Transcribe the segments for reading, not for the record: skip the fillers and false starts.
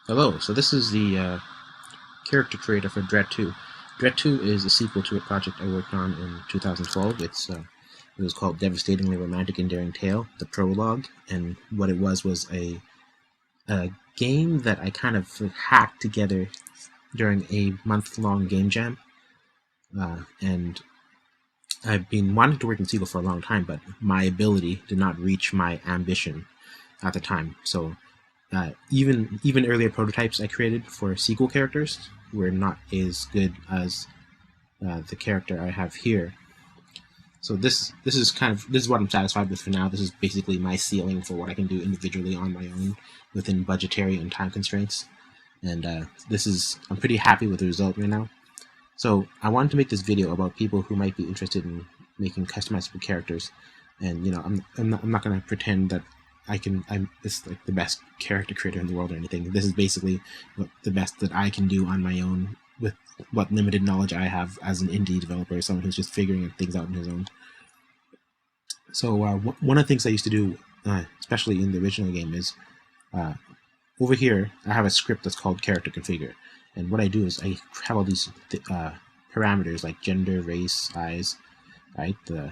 Hello, so this is the character creator for DRET 2. DRET 2 is a sequel to a project I worked on in 2012. It was called Devastatingly Romantic Endearing Tale, the prologue, and what it was a game that I kind of hacked together during a month-long game jam, and I've been wanting to work in sequel for a long time, but my ability did not reach my ambition at the time, so even earlier prototypes I created for sequel characters were not as good as the character I have here. So this is what I'm satisfied with for now. This is basically my ceiling for what I can do individually on my own within budgetary and time constraints. And I'm pretty happy with the result right now. So I wanted to make this video about people who might be interested in making customizable characters. And I'm not going to pretend that I'm it's like the best character creator in the world or anything. This is basically the best that I can do on my own with what limited knowledge I have as an indie developer, someone who's just figuring things out on his own. So one of the things I used to do, especially in the original game, is over here I have a script that's called character configure, and what I do is I have all these parameters like gender, race, size, right? The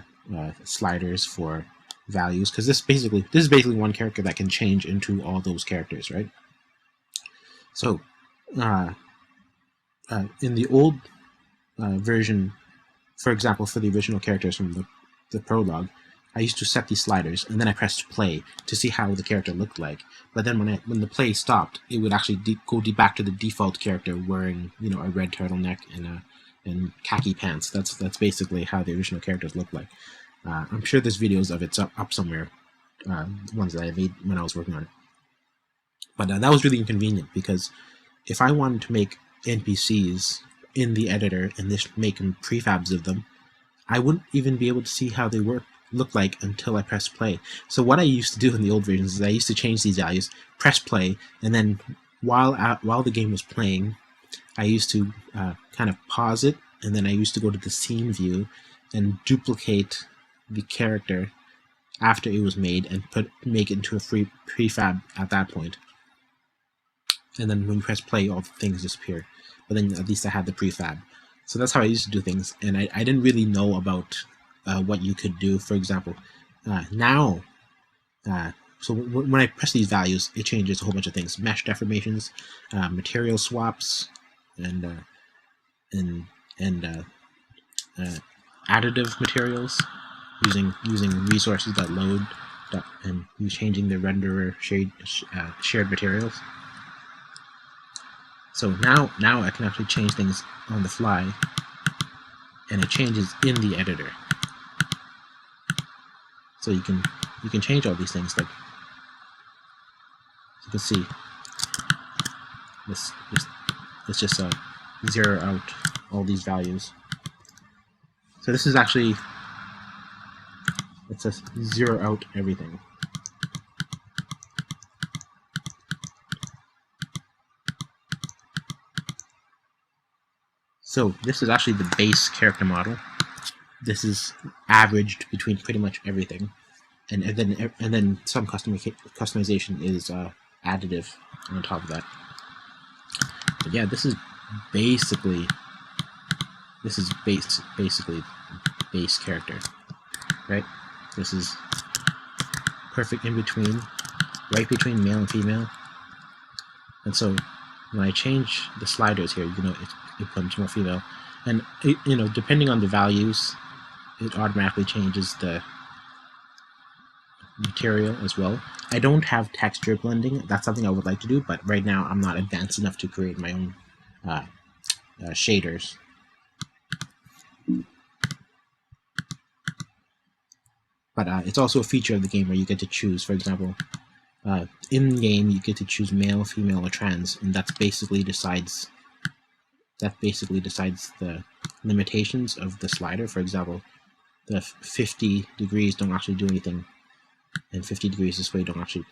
sliders for values, because this is basically one character that can change into all those characters, right? So in the old version, for example, for the original characters from the prologue, I used to set these sliders and then I pressed play to see how the character looked like. But then when the play stopped, it would actually go back to the default character wearing a red turtleneck and khaki pants. That's basically how the original characters look like. I'm sure there's videos of it up somewhere, ones that I made when I was working on it. But that was really inconvenient, because if I wanted to make NPCs in the editor and just make prefabs of them, I wouldn't even be able to see how they look like until I press play. So what I used to do in the old versions is I used to change these values, press play, and then while the game was playing, I used to kind of pause it, and then I used to go to the scene view and duplicate the character after it was made and make it into a free prefab at that point. And then when you press play, all the things disappear. But then at least I had the prefab. So that's how I used to do things, and I didn't really know about what you could do. For example, now, so when I press these values, it changes a whole bunch of things: mesh deformations, material swaps, and additive materials using resources that load, and changing the renderer shared materials. So now I can actually change things on the fly, and it changes in the editor. So you can change all these things. Like you can see, let's just zero out all these values. So this is actually, it says zero out everything. So this is actually the base character model. This is averaged between pretty much everything, and then some customization is additive on top of that. But yeah, this is basically base character, right? This is perfect in between, right between male and female. And so when I change the sliders here, it becomes more female, and depending on the values, it automatically changes the material as well. I don't have texture blending. That's something I would like to do, but right now I'm not advanced enough to create my own shaders. But it's also a feature of the game where you get to choose. For example, in game you get to choose male, female, or trans, and that basically decides the limitations of the slider. For example, the 50 degrees don't actually do anything, and 50 degrees this way don't actually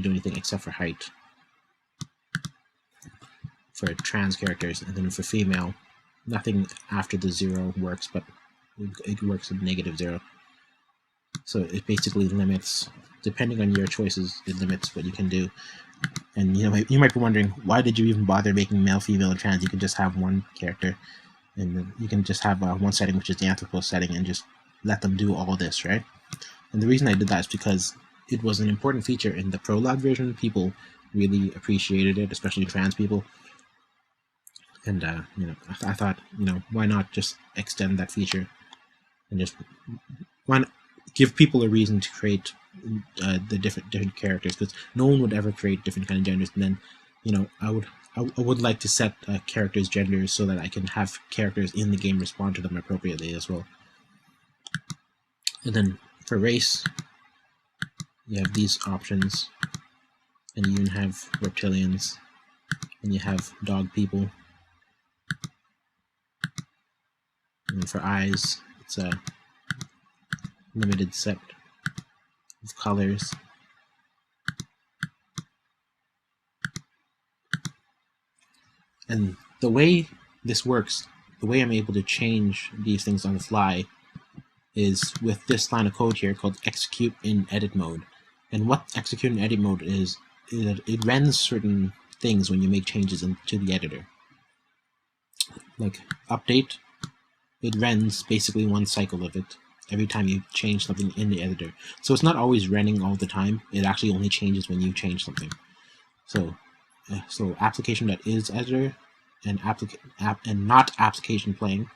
do anything except for height for trans characters. And then for female, nothing after the 0 works, but it works at -0. So it basically limits, depending on your choices, it limits what you can do. And you might be wondering, why did you even bother making male, female, and trans? You could just have one character, and then you can just have one setting, which is the anthropos setting, and just let them do all this, right? And the reason I did that is because it was an important feature in the prologue version. People really appreciated it, especially trans people. And I thought, why not just extend that feature and just why not give people a reason to create the different characters, because no one would ever create different kind of genders. And then, I would like to set characters' genders so that I can have characters in the game respond to them appropriately as well. And then for race, you have these options, and you even have reptilians, and you have dog people. And for eyes, it's a limited set of colors. And the way this works, the way I'm able to change these things on the fly, is with this line of code here called execute in edit mode. And what execute in edit mode is that it runs certain things when you make changes into the editor. Like update, it runs basically one cycle of it every time you change something in the editor. So it's not always running all the time. It actually only changes when you change something. So application.isEditor and not application playing.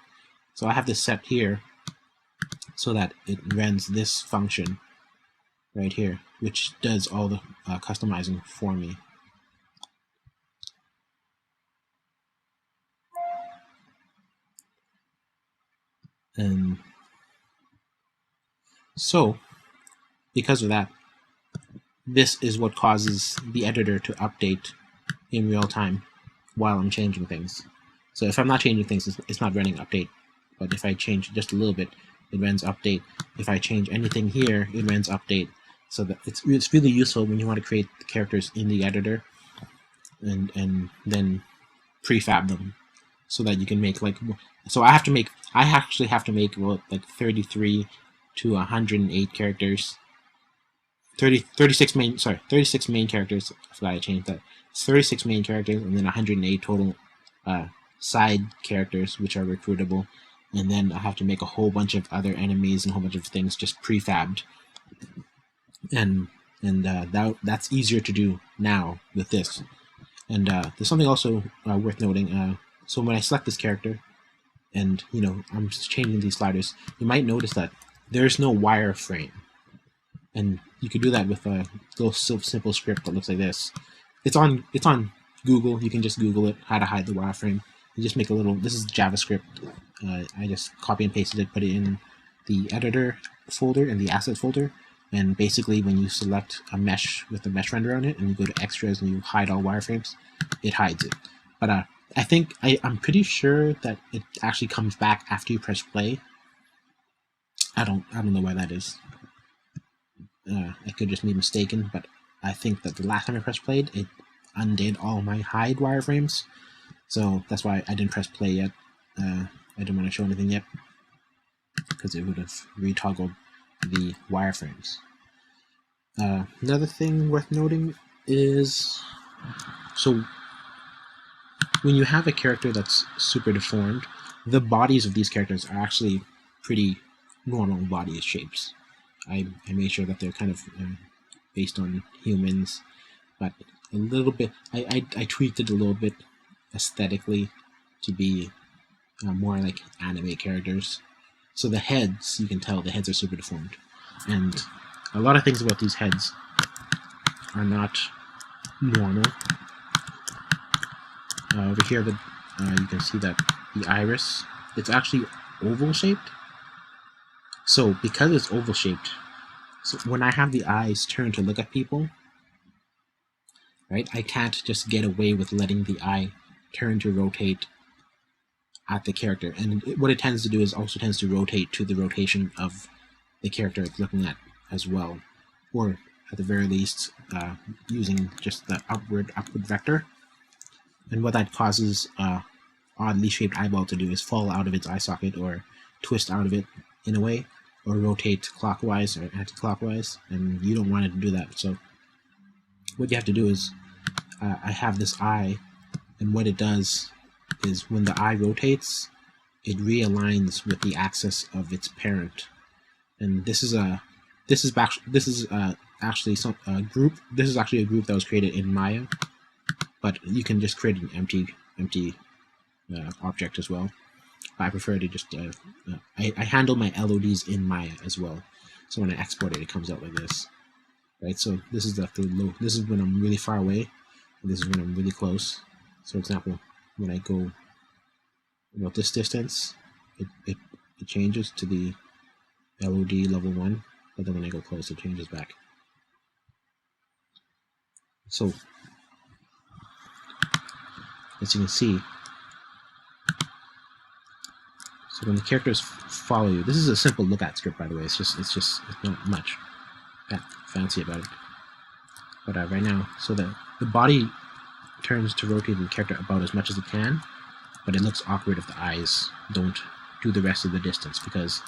So I have this set here so that it runs this function right here, which does all the customizing for me. And so, because of that, this is what causes the editor to update in real time while I'm changing things. So if I'm not changing things, it's not running update. But if I change just a little bit, it runs update. If I change anything here, it runs update. So that it's really useful when you want to create the characters in the editor and then prefab them, so that you can make so I actually have to make like 33 to 108 characters. 36 main characters. I forgot I changed that. It's 36 main characters and then 108 total side characters, which are recruitable. And then I have to make a whole bunch of other enemies and a whole bunch of things just prefabbed. And that's easier to do now with this. And there's something also worth noting. So when I select this character, and I'm just changing these sliders, you might notice that there's no wireframe. And you could do that with a little simple script that looks like this. It's on Google. You can just Google it, how to hide the wireframe. You just make a little. This is JavaScript. I just copy and pasted it, put it in the editor folder and the asset folder. And basically, when you select a mesh with the mesh render on it, and you go to extras and you hide all wireframes, it hides it. But I think I'm pretty sure that it actually comes back after you press play. I don't know why that is. I could just be mistaken, but I think that the last time I pressed played, it undid all my hide wireframes. So that's why I didn't press play yet. I didn't want to show anything yet, because it would have retoggled the wireframes. Another thing worth noting is, so when you have a character that's super deformed, the bodies of these characters are actually pretty normal body shapes. I made sure that they're kind of based on humans, but a little bit, I tweaked it a little bit aesthetically to be more like anime characters. So the heads, you can tell the heads are super deformed. And a lot of things about these heads are not normal. Over here, you can see that the iris, it's actually oval shaped. So because it's oval shaped, so when I have the eyes turned to look at people, right, I can't just get away with letting the eye turn to rotate at the character. And what it tends to do is also tends to rotate to the rotation of the character it's looking at as well, or at the very least using just the upward vector. And what that causes oddly shaped eyeball to do is fall out of its eye socket, or twist out of it in a way, or rotate clockwise or anti-clockwise, and you don't want it to do that. So what you have to do is I have this eye, and what it does is when the eye rotates, it realigns with the axis of its parent. And this is actually a group. This is actually a group that was created in Maya, but you can just create an empty object as well. I prefer to just I handle my LODs in Maya as well. So when I export it, it comes out like this, right? So this is the low. This is when I'm really far away, and this is when I'm really close. So for example, when I go about this distance, it changes to the LOD level 1, but then when I go close, it changes back. So as you can see, so when the characters follow you, this is a simple look at script, by the way. It's not much that fancy about it. But right now, so the body turns to rotate the character about as much as it can, but it looks awkward if the eyes don't do the rest of the distance, because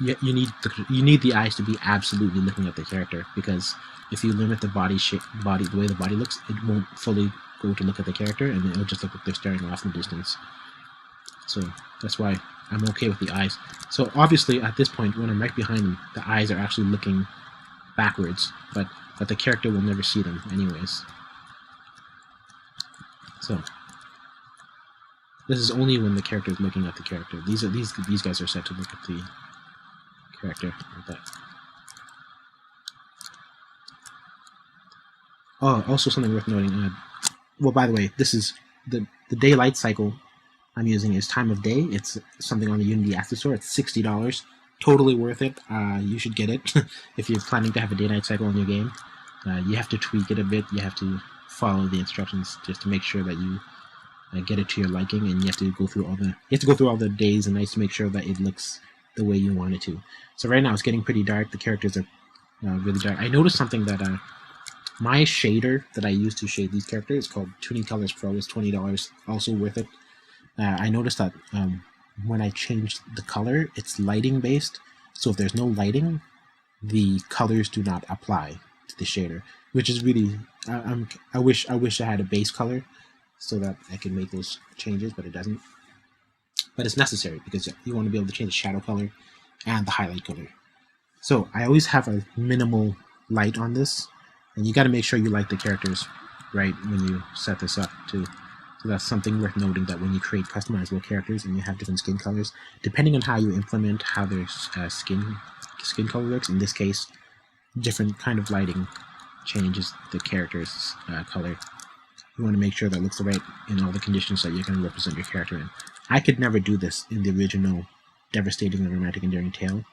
you need the eyes to be absolutely looking at the character, because if you limit the the way the body looks, it won't fully go to look at the character, and it'll just look like they're staring off in the distance. So that's why I'm okay with the eyes. So obviously at this point, when I'm right behind them, the eyes are actually looking backwards, but the character will never see them anyways. So this is only when the character is looking at the character. These guys are set to look at the character like that. Oh, also something worth noting. Well, by the way, this is the daylight cycle I'm using is time of day. It's something on the Unity Asset Store. It's $60. Totally worth it. You should get it if you're planning to have a day-night cycle in your game. You have to tweak it a bit. You have to follow the instructions just to make sure that you get it to your liking, and you have to go through all the days and nights to make sure that it looks the way you want it to. So right now it's getting pretty dark. The characters are really dark. I noticed something that my shader that I use to shade these characters is called Tuning Colors Pro. It's $20. Also worth it. I noticed that when I changed the color, it's lighting based. So if there's no lighting, the colors do not apply to the shader, which is really I wish I had a base color so that I could make those changes, but it doesn't. But it's necessary because you want to be able to change the shadow color and the highlight color. So I always have a minimal light on this, and you got to make sure you light the characters right when you set this up too. So that's something worth noting, that when you create customizable characters and you have different skin colors, depending on how you implement how their skin color looks, in this case, different kind of lighting changes the character's color. You want to make sure that looks right in all the conditions that you're going to represent your character in. I could never do this in the original Devastatingly Romantic Endearing Tale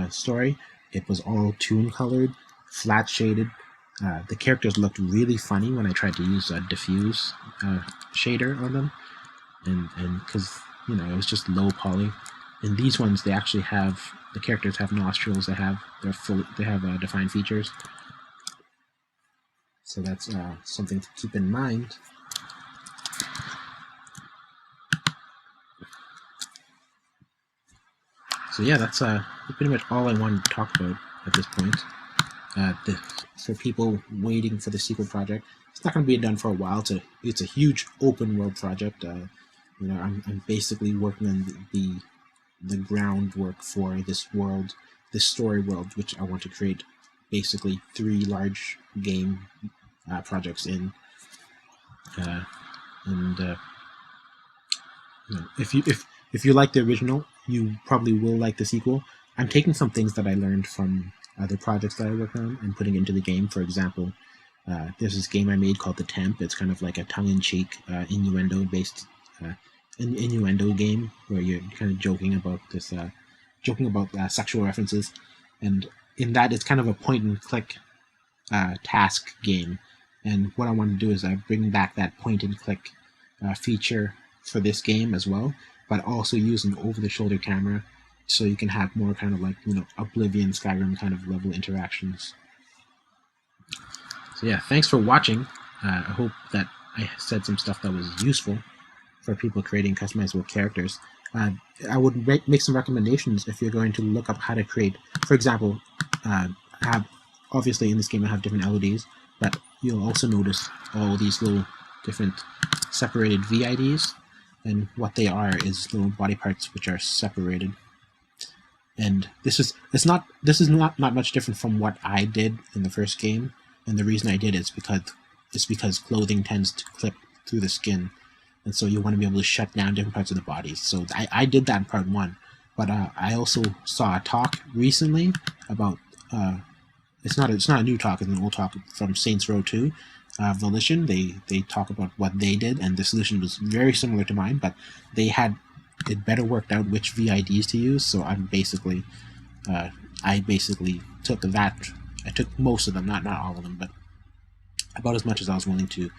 story. It was all tune colored, flat shaded. The characters looked really funny when I tried to use a diffuse shader on them, and because it was just low poly. In these ones, they actually have the characters have nostrils. They have defined features. So that's something to keep in mind. So yeah, that's pretty much all I wanted to talk about at this point. For people waiting for the sequel project, it's not going to be done for a while. It's a huge open world project. I'm basically working on the groundwork for this world, this story world, which I want to create. Basically, 3 large game projects in, if you like the original, you probably will like the sequel. I'm taking some things that I learned from other projects that I work on and putting into the game. For example, there's this game I made called The Temp. It's kind of like a tongue-in-cheek innuendo-based innuendo game where you're kind of joking about sexual references, and in that it's kind of a point-and-click task game. And what I want to do is bring back that point-and-click feature for this game as well, but also use an over-the-shoulder camera, so you can have more kind of like Oblivion, Skyrim kind of level interactions. So yeah, thanks for watching. I hope that I said some stuff that was useful for people creating customizable characters. I would make some recommendations if you're going to look up how to create. For example, obviously in this game I have different LODs, but you'll also notice all these little different separated VIDs, and what they are is little body parts which are separated. And this is not much different from what I did in the first game, and the reason I did it is because clothing tends to clip through the skin, and so you want to be able to shut down different parts of the body. So I did that in part 1, but I also saw a talk recently about it's not a new talk, it's an old talk from Saints Row 2 Volition. They talk about what they did, and the solution was very similar to mine, but they had it better worked out which VIDs to use. So I basically took that. I took most of them, not all of them, but about as much as I was willing to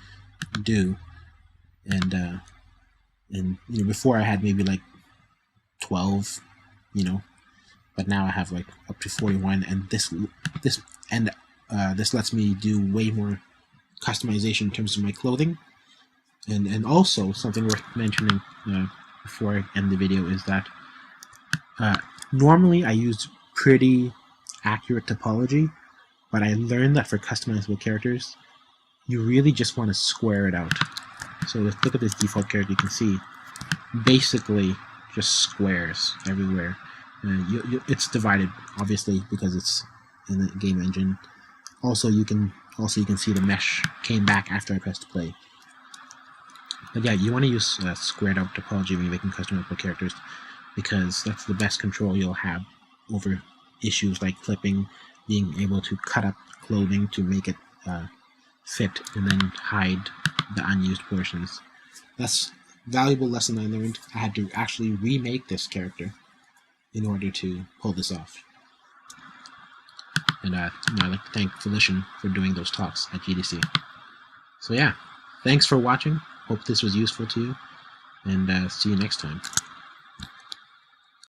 do. And before I had maybe like 12, but now I have like up to 41, and this lets me do way more customization in terms of my clothing. And also something worth mentioning before I end the video is that normally I use pretty accurate topology, but I learned that for customizable characters, you really just want to square it out. So let's look at this default character. You can see basically just squares everywhere. It's divided, obviously, because it's in the game engine. Also, you can see the mesh came back after I pressed play. But yeah, you want to use squared out topology when you're making customizable characters, because that's the best control you'll have over issues like clipping, being able to cut up clothing to make it fit and then hide the unused portions. That's a valuable lesson I learned. I had to actually remake this character in order to pull this off. And I'd like to thank Felician for doing those talks at GDC. So yeah, thanks for watching. Hope this was useful to you, and see you next time.